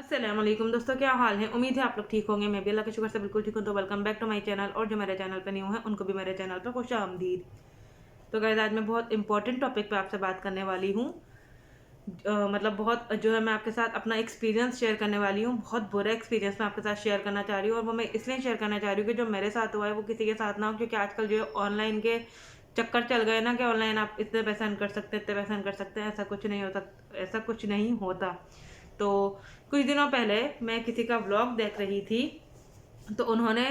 अस्सलाम वालेकुम दोस्तों, क्या हाल है। उम्मीद है आप लोग ठीक होंगे। मैं भी अल्लाह के शुक्र से बिल्कुल ठीक हूँ। तो welcome back to my channel. और जो मेरे चैनल पे न्यू है उनको भी मेरे चैनल पर खुश आमदीद। तो गाइस, आज मैं बहुत इंपॉर्टेंट टॉपिक पे आपसे बात करने वाली हूँ। मतलब बहुत जो है, मैं आपके साथ अपना एक्सपीरियंस शेयर करने वाली हूँ। बहुत बुरा एक्सपीरियंस मैं आपके साथ शेयर करना चाह रही हूँ, और वो मैं इसलिए शेयर करना चाह रही हूँ कि जो मेरे साथ हुआ है वो किसी के साथ ना हो। क्योंकि आजकल जो है ऑनलाइन के चक्कर चल गए ना, कि ऑनलाइन आप इतने पैसे अर्न कर सकते हैं, इतने पैसे अर्न कर सकते हैं। ऐसा कुछ नहीं होता, ऐसा कुछ नहीं होता। तो कुछ दिनों पहले मैं किसी का व्लॉग देख रही थी, तो उन्होंने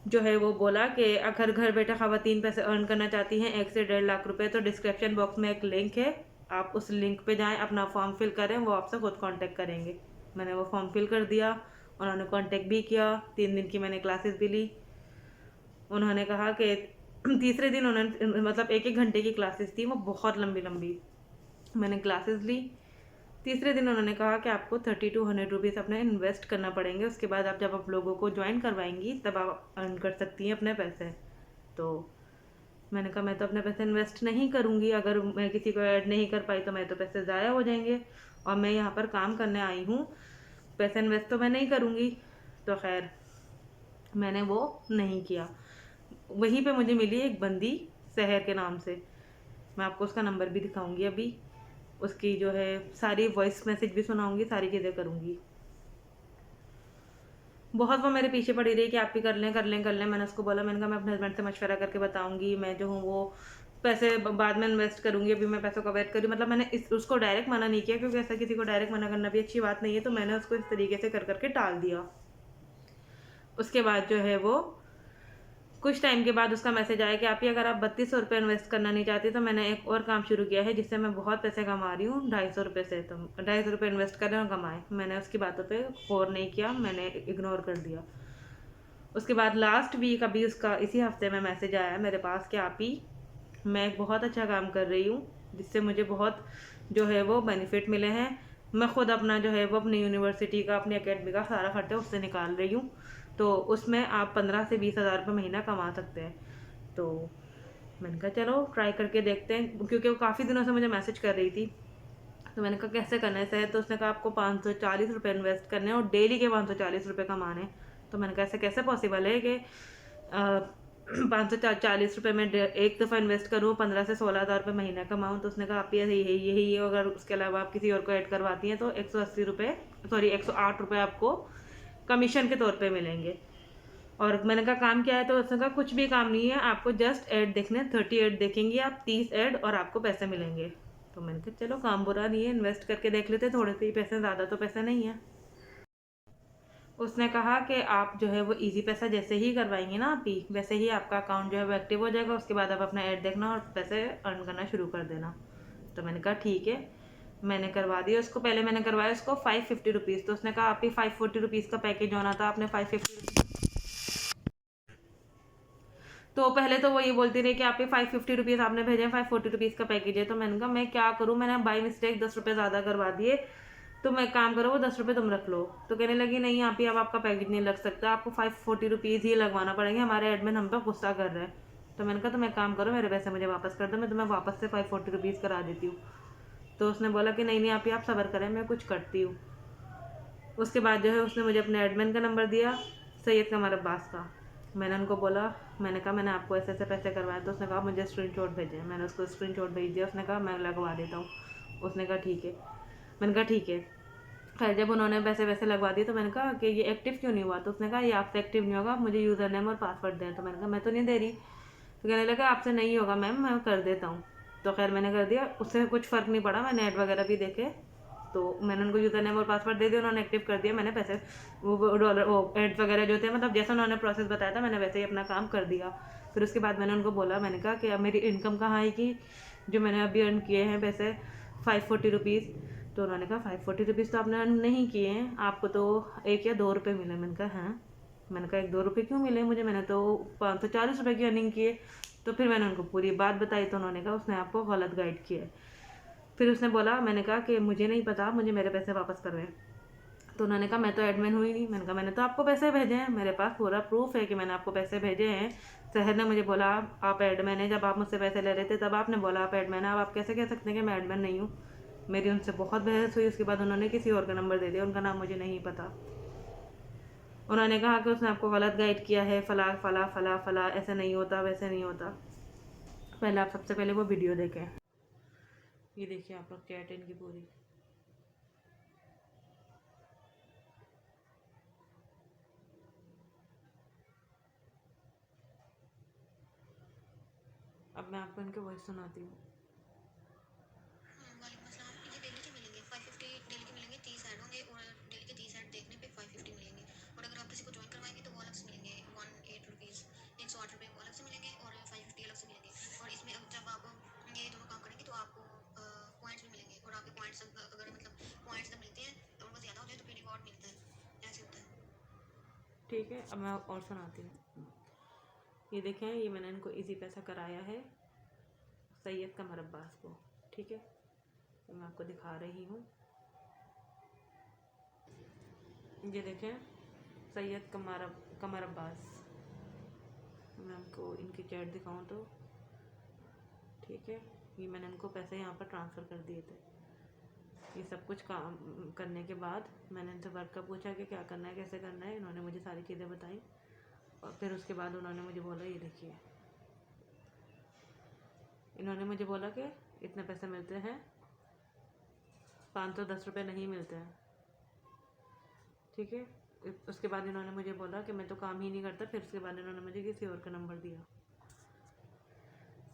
जो है वो बोला कि अगर घर बैठे खवातीन पैसे अर्न करना चाहती हैं 1 से 1.5 लाख रुपए, तो डिस्क्रिप्शन बॉक्स में एक लिंक है, आप उस लिंक पे जाएं, अपना फॉर्म फिल करें, वो आपसे खुद कांटेक्ट करेंगे। मैंने वो फॉर्म फिल कर दिया, उन्होंने कांटेक्ट भी किया। 3 दिन की मैंने क्लासेस भी ली। उन्होंने कहा कि तीसरे दिन उन्होंने, मतलब 1-1 घंटे की क्लासेस थी, वो बहुत लंबी लंबी। मैंने क्लासेस ली। तीसरे दिन उन्होंने कहा कि आपको 30 to 100 रुपीज़ अपने इन्वेस्ट करना पड़ेंगे। उसके बाद आप जब आप लोगों को ज्वाइन करवाएंगी तब आप अर्न कर सकती हैं अपने पैसे। तो मैंने कहा मैं तो अपने पैसे इन्वेस्ट नहीं करूँगी, अगर मैं किसी को ऐड नहीं कर पाई तो मैं तो पैसे ज़ाया हो जाएंगे, और मैं यहाँ पर काम करने आई हूँ, पैसे इन्वेस्ट तो मैं नहीं करूँगी। तो खैर, मैंने वो नहीं किया। वहीं पे मुझे मिली एक बंदी, सहर के नाम से। मैं आपको उसका नंबर भी दिखाऊंगी अभी। उसकी जो है सारी वॉइस मैसेज भी सुनाऊंगी, सारी चीज़ें करूंगी। बहुत वो मेरे पीछे पड़ी रही कि आप भी कर लें कर लें कर लें। मैंने उसको बोला, मैंने कहा मैं अपने हस्बैंड से मशवरा करके बताऊंगी, मैं जो हूँ वो पैसे बाद में इन्वेस्ट करूंगी, अभी मैं पैसों का वेट करूँ। मतलब मैंने उसको डायरेक्ट मना नहीं किया, क्योंकि ऐसा किसी को डायरेक्ट मना करना भी अच्छी बात नहीं है। तो मैंने उसको इस तरीके से कर करके टाल दिया। उसके बाद जो है वो कुछ टाइम के बाद उसका मैसेज आया कि आप ही अगर आप 3200 रुपये इन्वेस्ट करना नहीं चाहती, तो मैंने एक और काम शुरू किया है जिससे मैं बहुत पैसे कमा रही हूँ 250 रुपये से। तो 250 रुपये इन्वेस्ट करें और कमाएं। मैंने उसकी बातों पे गौर नहीं किया, मैंने इग्नोर कर दिया। उसके बाद लास्ट वीक अभी उसका इसी हफ्ते में मैसेज आया मेरे पास कि आप ही, मैं एक बहुत अच्छा काम कर रही हूँ जिससे मुझे बहुत जो है वो बेनिफिट मिले हैं। मैं खुद अपना जो है वो अपनी यूनिवर्सिटी का, अपनी अकेडमी का सारा खर्चा उससे निकाल रही हूँ। तो उसमें आप 15 से 20 हज़ार रुपये महीना कमा सकते हैं। तो मैंने कहा चलो ट्राई करके देखते हैं, क्योंकि वो काफ़ी दिनों से मुझे मैसेज कर रही थी। तो मैंने कहा कैसे करना है सर। तो उसने कहा आपको 540 रुपये इन्वेस्ट करने हैं और डेली के 540 रुपये कमाने हैं। तो मैंने कहा ऐसे कैसे पॉसिबल है कि 540 रुपये में एक दफ़ा इन्वेस्ट करूँ, 15 से 16 हज़ार रुपये महीना कमाऊँ। तो उसने कहा आप यही है, अगर उसके अलावा आप किसी और को ऐड करवाती हैं तो 180 रुपये, सॉरी 108 रुपये आपको कमीशन के तौर पे मिलेंगे। और मैंने कहा काम क्या है। तो उसने कहा कुछ भी काम नहीं है, आपको जस्ट ऐड देखने, 30 ऐड देखेंगी आप, 30 ऐड, और आपको पैसे मिलेंगे। तो मैंने कहा चलो काम बुरा नहीं है, इन्वेस्ट करके देख लेते, थोड़े से ही पैसे, ज़्यादा तो पैसे नहीं है। उसने कहा कि आप जो है वो इजी पैसा जैसे ही करवाएंगी ना आप ही, वैसे ही आपका अकाउंट जो है वो एक्टिव हो जाएगा। उसके बाद आप अपना ऐड देखना और पैसे अर्न करना शुरू कर देना। तो मैंने कहा ठीक है। मैंने करवा दिया उसको। पहले मैंने करवाया उसको 550 रुपीज़। तो उसने कहा आप ही 540 रुपीज़ का पैकेज होना था, आपने 550। तो पहले तो वो ये बोलती रही कि आपके 550 रुपीज़ आपने भेजे, 540 रुपीज़ का पैकेज है। तो मैंने कहा मैं क्या करूँ, मैंने बाई मिस्टेक 10 रुपये ज़्यादा करवा दिए। तो मैं काम करो, वो 10 रुपये तुम रख लो। तो कहने लगी नहीं आप ही, अब आपका पैकेज नहीं लग सकता, आपको 540 रुपीज़ ही लगवाना पड़ेंगे, हमारे एडमिन हम पे गुस्सा कर रहे हैं। तो मैंने कहा तो मैं काम करो, मेरे पैसे मुझे वापस कर दो, मैं तुम्हें वापस से 540 रुपीज़ करा देती हूँ। तो उसने बोला कि नहीं नहीं आप ही, आप सब्र करें, मैं कुछ करती हूँ। उसके बाद जो है उसने मुझे अपने एडमिन का नंबर दिया, सैयद कमर अब्बास का। मैंने उनको बोला, मैंने कहा मैंने आपको ऐसे ऐसे पैसे करवाए। तो उसने कहा मुझे स्क्रीनशॉट भेजें। मैंने उसको स्क्रीनशॉट भेज दिया। उसने कहा मैं लगवा देता हूँ। उसने कहा ठीक है। मैंने कहा ठीक है। खैर जब उन्होंने पैसे वैसे लगवा दिए तो मैंने कहा कि ये एक्टिव क्यों नहीं हुआ। तो उसने कहा ये आपसे एक्टिव नहीं होगा, मुझे यूज़र नेम और पासवर्ड दें। तो मैंने कहा मैं तो नहीं दे रही। तो कहने लगा आपसे नहीं होगा मैम, मैं कर देता हूँ। तो खैर मैंने कर दिया, उससे कुछ फ़र्क नहीं पड़ा, मैंने ऐड वगैरह भी देखे। तो मैंने उनको यूज़र नेम और पासवर्ड दे दिया, उन्होंने एक्टिव कर दिया। मैंने पैसे वो डॉलर वो एड्स वगैरह जो थे, मतलब जैसा उन्होंने प्रोसेस बताया था मैंने वैसे ही अपना काम कर दिया। फिर उसके बाद मैंने उनको बोला, मैंने कहा कि अब मेरी इनकम कहाँ आएगी, जो मैंने अभी अर्न किए हैं पैसे 540 रुपीज़। तो उन्होंने कहा 540 रुपीज़ तो आपने अर्न नहीं किए हैं, आपको तो 1 या 2 रुपये मिले। मैंने कहा हाँ। मैंने कहा 1-2 रुपये क्यों मिले मुझे, मैंने तो 540 रुपये की अर्निंग की है। तो फिर मैंने उनको पूरी बात बताई। तो उन्होंने कहा उसने आपको गलत गाइड किया है। फिर उसने बोला, मैंने कहा कि मुझे नहीं पता, मुझे मेरे पैसे वापस करवाएं। तो उन्होंने कहा मैं तो एडमिन हुई नहीं। मैंने कहा मैंने तो आपको पैसे भेजे हैं, मेरे पास पूरा प्रूफ है कि मैंने आपको पैसे भेजे हैं। शहर ने मुझे बोला आप एडमिन है, जब आप मुझसे पैसे ले रहे थे तब आपने बोला आप एडमिन है, अब आप कैसे कह सकते हैं कि मैं एडमिन नहीं हूँ। मेरी उनसे बहुत बहस हुई। उसके बाद उन्होंने किसी और का नंबर दे दिया, उनका नाम मुझे नहीं पता। उन्होंने कहा कि उसने आपको गलत गाइड किया है, फला फला फला फला, ऐसे नहीं होता, वैसे नहीं होता। पहले आप सबसे पहले वो वीडियो देखें। ये देखिए आप लोग चैट इनकी पूरी। अब मैं आपको इनके वॉइस सुनाती हूँ। वालेकुम अस्सलाम। ये डेली के मिलेंगे 550 डेली के मिलेंगे, 30 ऐड होंगे और डेली के 30 ऐड देखने पे 550 मिलेंगे। और अगर आप किसी को ज्वाइन करवाएंगे तो वो अलग से मिलेंगे 108 रुपीज़, 108 रुपये वो अलग से मिलेंगे और 550 अलग से मिलेंगे। और इसमें अब जब आप ये दोनों काम करेंगे तो आपको पॉइंट्स भी मिलेंगे और आपके पॉइंट्स अगर मतलब पॉइंट्स जब मिलते हैं तो उनको ज़्यादा हो जाए तो फिर रिवॉर्ड मिलता है, ऐसे होता है। ठीक है, अब मैं और सुनाती हूँ। ये देखें, ये मैंने इनको इजी पैसा कराया है सैयद कमर अब्बास को। ठीक है, तो मैं आपको दिखा रही हूँ। ये देखें, सैयद कमर अब्बास। मैं आपको इनकी चैट दिखाऊँ तो ठीक है, ये मैंने इनको पैसे यहाँ पर ट्रांसफ़र कर दिए थे। ये सब कुछ काम करने के बाद मैंने इनसे वर्क का पूछा कि क्या करना है, कैसे करना है। इन्होंने मुझे सारी चीज़ें बताई और फिर उसके बाद उन्होंने मुझे बोला, ये देखिए, इन्होंने मुझे बोला कि इतने पैसे मिलते हैं, 510 रुपये नहीं मिलते हैं। ठीक है, उसके बाद इन्होंने मुझे बोला कि मैं तो काम ही नहीं करता। फिर उसके बाद इन्होंने मुझे किसी और का नंबर दिया।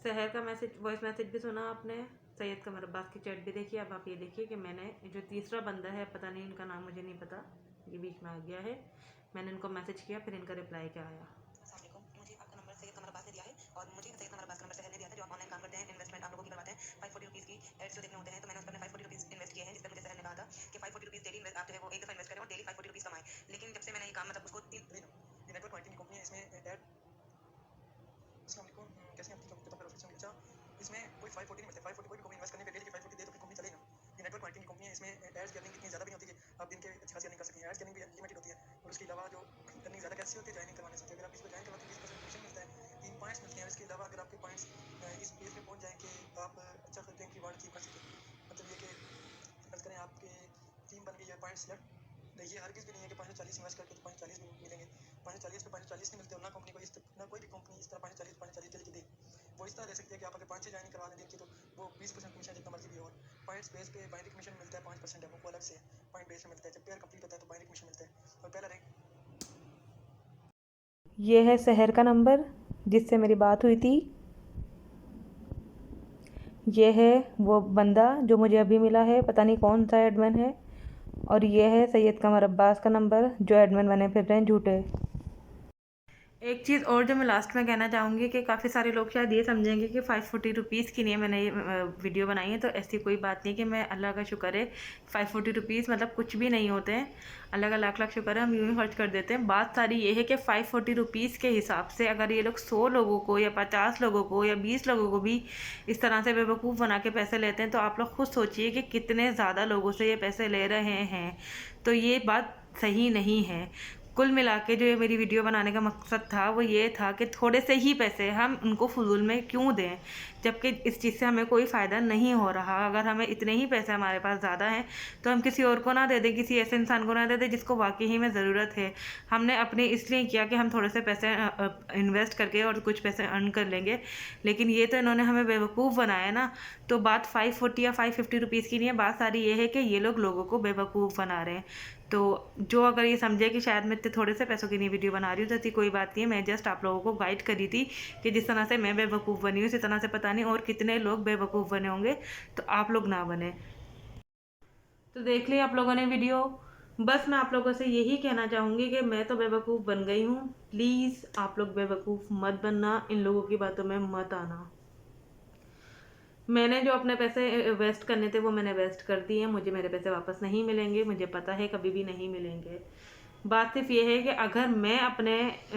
शहर का मैसेज, वॉइस मैसेज भी सुना आपने, सैयद कमर अब्बास की चैट भी देखी। अब आप ये देखिए कि मैंने जो तीसरा बंदा है, पता नहीं इनका नाम मुझे नहीं पता, ये बीच में आ गया है। मैंने इनको मैसेज किया, फिर इनका रिप्लाई क्या आया। मुझे आपका नंबर सैयद कमर अब्बास ने दिया है और मुझे सैयद कमर अब्बास का नंबर सहल ने दिया था, जो आप ऑनलाइन काम करते हैं, इन्वेस्टमेंट आप लोगों की करवाते हैं, 540 रुपीज़ की एड्स जो देखने होते हैं। तो मैंने उस पर 540 रुपीज़ इन्वेस्ट किए हैं, जिस पर मुझे सहल ने कहा था कि 540 रुपीज़ डेली आप जो है वो एक दफ़ा इन्वेस्ट करें और डेली 540 रुपीज़ कमाएं। लेकिन जब से मैंने ये काम मतलब उसको नेटवर्क मार्केटिंग की कंपनी है, इसमें ऐड कैसे आपकी कंपनी पर ऑफिस में पूछा, इसमें कोई 540 नहीं मिलता। 540 कोई भी कंपनी इन्वेस्ट करने पे डेली 540 दे तो फिर कंपनी चलेगा। ये नेटवर्क मार्केटिंग की कंपनी है, इसमें एड्स की अर्निंग इतनी ज़्यादा भी नहीं होती कि आप दिन के अच्छी खासी अर्निंग कर सकें। एड्स की अर्निंग भी लिमिटेड होती है और उसके अलावा जो अर्निंग ज़्यादा कैसे होती है, ज्वाइनिंग करवाने से। अगर आप इसको ज्वाइन करवाते हैं 20% कमीशन मिलता है, 3 पॉइंट्स मिलते हैं। इसके अलावा अगर आपके पॉइंट्स इस पेज पे पहुंच जाएँ कि आप अच्छा करते हैं, रिवॉर्ड अचीव कर सकें, मतलब ये कि फर्ज करें आपके टीम बन गई है, पॉइंट्स सेलेक्ट देखिए, हर किसी भी नहीं है कि 540 इन्वेस्ट करके तो 540 भी मिलेंगे। 540 पे 540 नहीं मिलते और ना कंपनी को ना कोई भी कंपनी इस तरह 540 डेली की दे। वो इस तरह दे सकती है कि आप अगर 5 से ज्वाइन करवा लें दिन की, तो वो 20% कमीशन जितना मर्जी भी हो। और पॉइंट्स बेस पे बाइनरी कमीशन मिलता है, 5% है वो अलग से पॉइंट बेस में मिलता है। जब पेयर कंप्लीट होता है तो बाइनरी कमीशन मिलता है और पहला रैंक। ये है शहर का नंबर जिससे मेरी बात हुई थी। ये है वो बंदा जो मुझे अभी मिला है, पता नहीं कौन सा एडमिन है। और ये है सैयद कमर अब्बास का नंबर जो एडमिन बने फिर रहे हैं झूठे। एक चीज़ और जो मैं लास्ट में कहना चाहूँगी कि काफ़ी सारे लोग शायद ये समझेंगे कि 540 रुपीज़ के लिए मैंने ये वीडियो बनाई है। तो ऐसी कोई बात नहीं कि मैं, अल्लाह का शुक्र है, 540 रुपीज़ मतलब कुछ भी नहीं होते हैं। अल्लाह का लाख लाख शुक्र है, हम यूँ ही खर्च कर देते हैं। बात सारी ये है कि 540 रुपीज़ के हिसाब से अगर ये लोग 100 लोगों को या 50 लोगों को या 20 लोगों को भी इस तरह से बेवकूफ़ बना के पैसे लेते हैं, तो आप लोग खुद सोचिए कि कितने ज़्यादा लोगों से ये पैसे ले रहे हैं। तो ये बात सही नहीं है। कुल मिला के जो ये मेरी वीडियो बनाने का मकसद था वो ये था कि थोड़े से ही पैसे हम उनको फजूल में क्यों दें, जबकि इस चीज़ से हमें कोई फ़ायदा नहीं हो रहा। अगर हमें इतने ही पैसे हमारे पास ज़्यादा हैं तो हम किसी और को ना दे दें, किसी ऐसे इंसान को ना दे दें जिसको वाकई ही में ज़रूरत है। हमने अपने इसलिए किया कि हम थोड़े से पैसे इन्वेस्ट करके और कुछ पैसे अर्न कर लेंगे, लेकिन ये तो इन्होंने हमें बेवकूफ़ बनाया ना। तो बात 540 या 550 रुपीज़ की नहीं है, बात सारी ये है कि ये लोग लोगों को बेवकूफ़ बना रहे हैं। तो जो अगर ये समझे कि शायद मैं इतने थोड़े से पैसों की नहीं वीडियो बना रही हूँ, तो ऐसी कोई बात नहीं है। मैं जस्ट आप लोगों को गाइड करी थी कि जिस तरह से मैं बेवकूफ़ बनी हूँ, इसी तरह से पता नहीं और कितने लोग बेवकूफ़ बने होंगे, तो आप लोग ना बने। तो देख लिया आप लोगों ने वीडियो। बस मैं आप लोगों से यही कहना चाहूँगी कि मैं तो बेवकूफ़ बन गई हूँ। प्लीज़ आप लोग बेवकूफ़ मत बनना, इन लोगों की बातों में मत आना। मैंने जो अपने पैसे वेस्ट करने थे वो मैंने वेस्ट कर दिए। मुझे मेरे पैसे वापस नहीं मिलेंगे, मुझे पता है कभी भी नहीं मिलेंगे। बात सिर्फ ये है कि अगर मैं अपने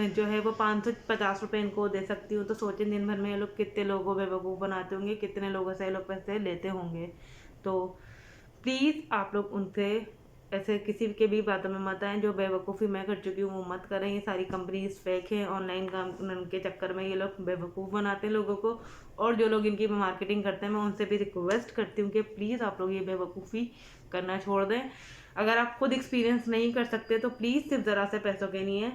जो है वो 550 रुपये इनको दे सकती हूँ, तो सोचें दिन भर में ये लोग कितने लोगों को बेवकूफ़ बनाते होंगे, कितने लोगों से ये लोग पैसे लेते होंगे। तो प्लीज़ आप लोग उनसे ऐसे किसी के भी बातों में मत आएँ। जो बेवकूफ़ी मैं कर चुकी हूँ वो मत करें। ये सारी कंपनीज फेक हैं, ऑनलाइन काम के चक्कर में ये लोग बेवकूफ़ बनाते हैं लोगों को। और जो लोग इनकी मार्केटिंग करते हैं मैं उनसे भी रिक्वेस्ट करती हूँ कि प्लीज़ आप लोग ये बेवकूफ़ी करना छोड़ दें। अगर आप खुद एक्सपीरियंस नहीं कर सकते तो प्लीज़ सिर्फ ज़रा से पैसों के लिए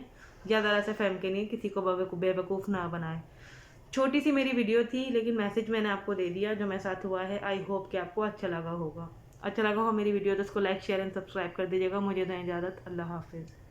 या ज़रा से फेम के लिए किसी को बेवकूफ़ ना बनाएं। छोटी सी मेरी वीडियो थी लेकिन मैसेज मैंने आपको दे दिया जो मेरे साथ हुआ है। आई होप कि आपको अच्छा लगा होगा। अच्छा लगा हो मेरी वीडियो तो उसको लाइक शेयर एंड सब्सक्राइब कर दीजिएगा। मुझे दें इजाज़त। अल्लाह हाफिज़।